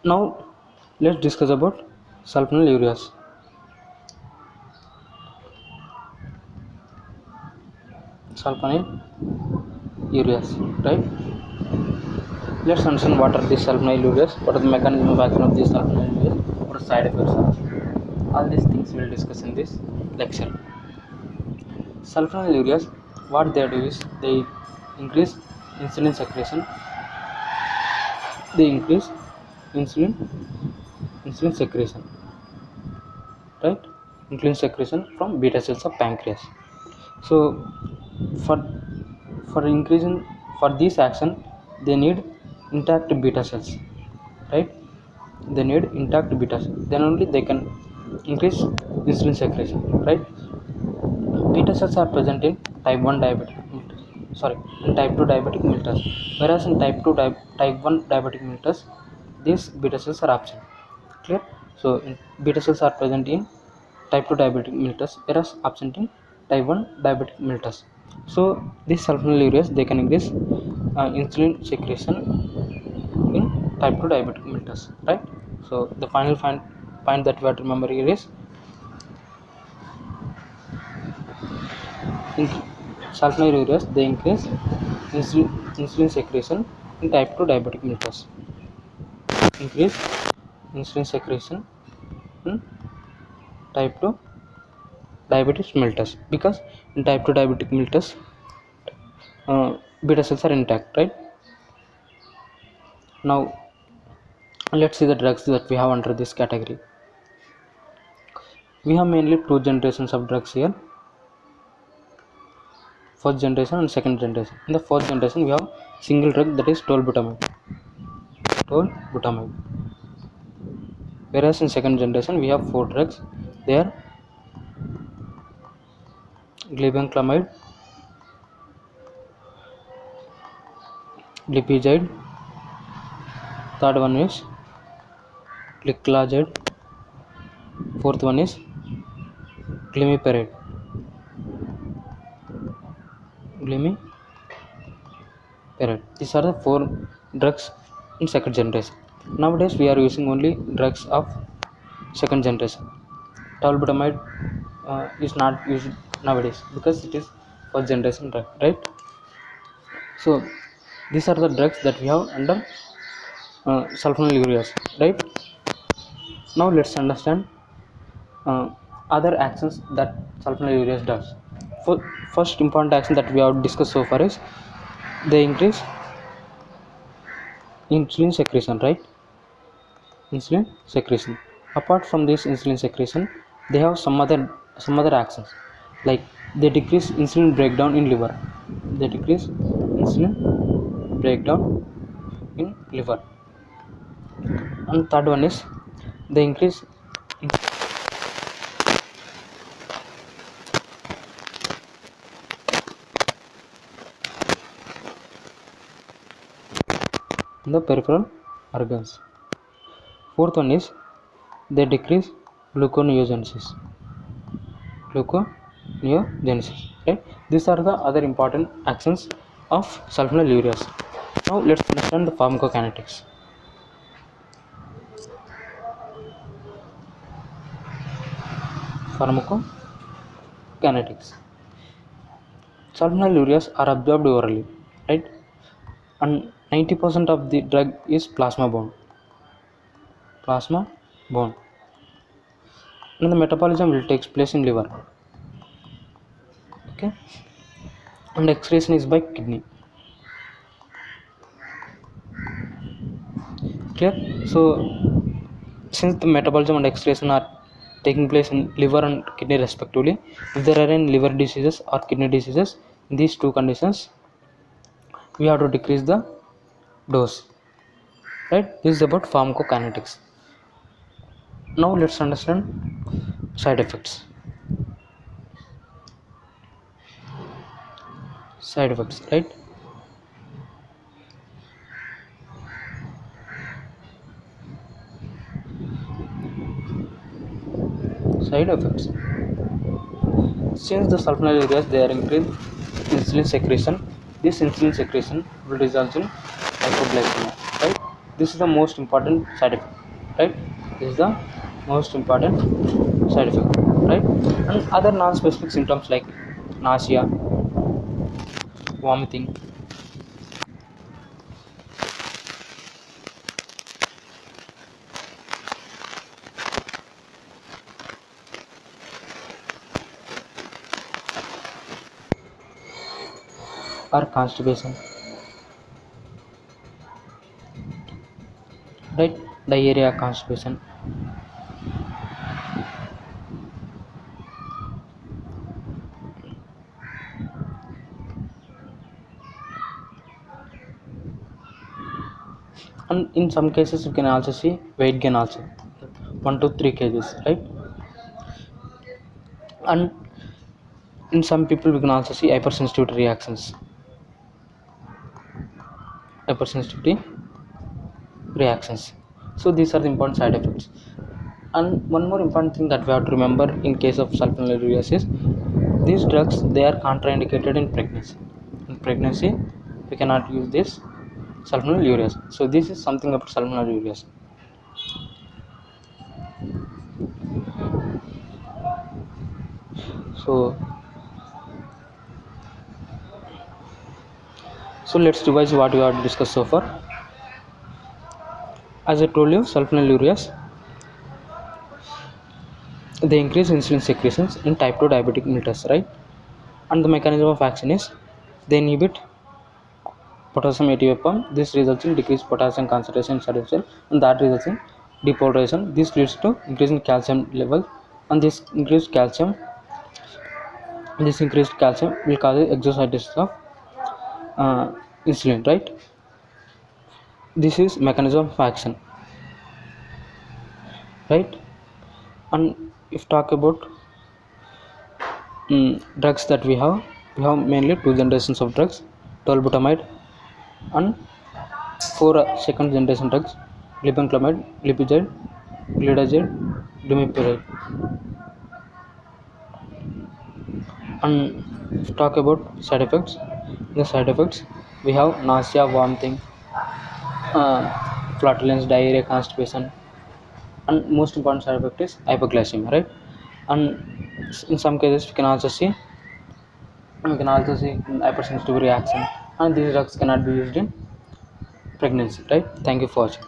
Now let's discuss about sulfonylureas. Sulfonylureas, right? Let's understand what are these sulfonylureas, what are the mechanism of action of these sulfonylureas, what are side effects are. All these things we'll discuss in this lecture. Sulfonylureas, what they do is they increase insulin secretion. They increase insulin secretion, right? Insulin secretion from beta cells of pancreas. So for increasing, for this action they need intact beta cells, right? They need intact beta cells, then only they can increase insulin secretion, right? Beta cells are present in type 1 diabetic mellitus, in type 2 diabetic mellitus, whereas in type 1 diabetic mellitus these beta cells are absent. Clear? So beta cells are present in type 2 diabetic mellitus, whereas absent in type 1 diabetic mellitus. So these sulfonylureas, they can increase insulin secretion in type 2 diabetic mellitus, right? So the final point that we have to remember here is sulfonylureas, they increase insulin secretion in type 2 diabetic mellitus. Increase insulin secretion in type 2 diabetes mellitus, because in type 2 diabetic mellitus beta cells are intact, right? Now let's see the drugs that we have under this category. We have mainly two generations of drugs here, first generation and second generation. In the first generation we have single drug, that is tolbutamide, whereas in second generation we have four drugs. They are glibenclamide, glipizide, third one is gliclazide, fourth one is glimepiride. These are the four drugs in second generation. Nowadays we are using only drugs of second generation. Tolbutamide is not used nowadays because it is first generation drug, right? So these are the drugs that we have under sulfonylureas, right? Now let's understand other actions that sulfonylureas does. First important action that we have discussed so far is they increase insulin secretion, right? Insulin secretion. Apart from this insulin secretion, they have some other actions, like they decrease insulin breakdown in liver. They decrease insulin breakdown in liver. And third one is they increase in the peripheral organs. Fourth one is they decrease gluconeogenesis. Right? These are the other important actions of sulfonylureas. Now let's understand the pharmacokinetics. Sulfonylureas are absorbed orally, right? And 90% of the drug is plasma bound. And the metabolism will take place in liver, okay, and excretion is by kidney. Clear? So since the metabolism and excretion are taking place in liver and kidney respectively, if there are any liver diseases or kidney diseases, in these two conditions we have to decrease the dose, right? This is about pharmacokinetics. Now let's understand side effects. Right? Side effects. Since the sulfonylureas, they are increased insulin secretion, this insulin secretion will result in hypoglycemia, right? This is the most important side effect. right? This is the most important side effect, right? And other non-specific symptoms like nausea, vomiting, or constipation, right? Diarrhea, constipation. And in some cases you can also see weight gain also, 1 to 3 kgs, right? And in some people we can also see hypersensitivity reactions, hypersensitivity reactions. So these are the important side effects. And one more important thing that we have to remember in case of sulfonylureas is these drugs, they are contraindicated in pregnancy. In pregnancy we cannot use this sulfonylureas. So this is something about sulfonylureas. So so let's revise what we have discussed so far. As I told you, sulfonylureas, they increase insulin secretions in type 2 diabetic mellitus, right? And the mechanism of action is they inhibit potassium ATP pump. This results in decreased potassium concentration in certain cell, and that results in depolarization. This leads to increase in calcium level, and this increased calcium will cause exocytosis of insulin, right? This is mechanism of action, right? And if talk about drugs that we have mainly two generations of drugs: tolbutamide and four second generation drugs: glibenclamide, glipizide, glidazide, glimepiride. And if talk about side effects, the side effects we have nausea, vomiting, flatulence, diarrhea, constipation, and most important side effect is hypoglycemia, right? And in some cases we can also see hypersensitivity reaction, and these drugs cannot be used in pregnancy, right? Thank you for watching.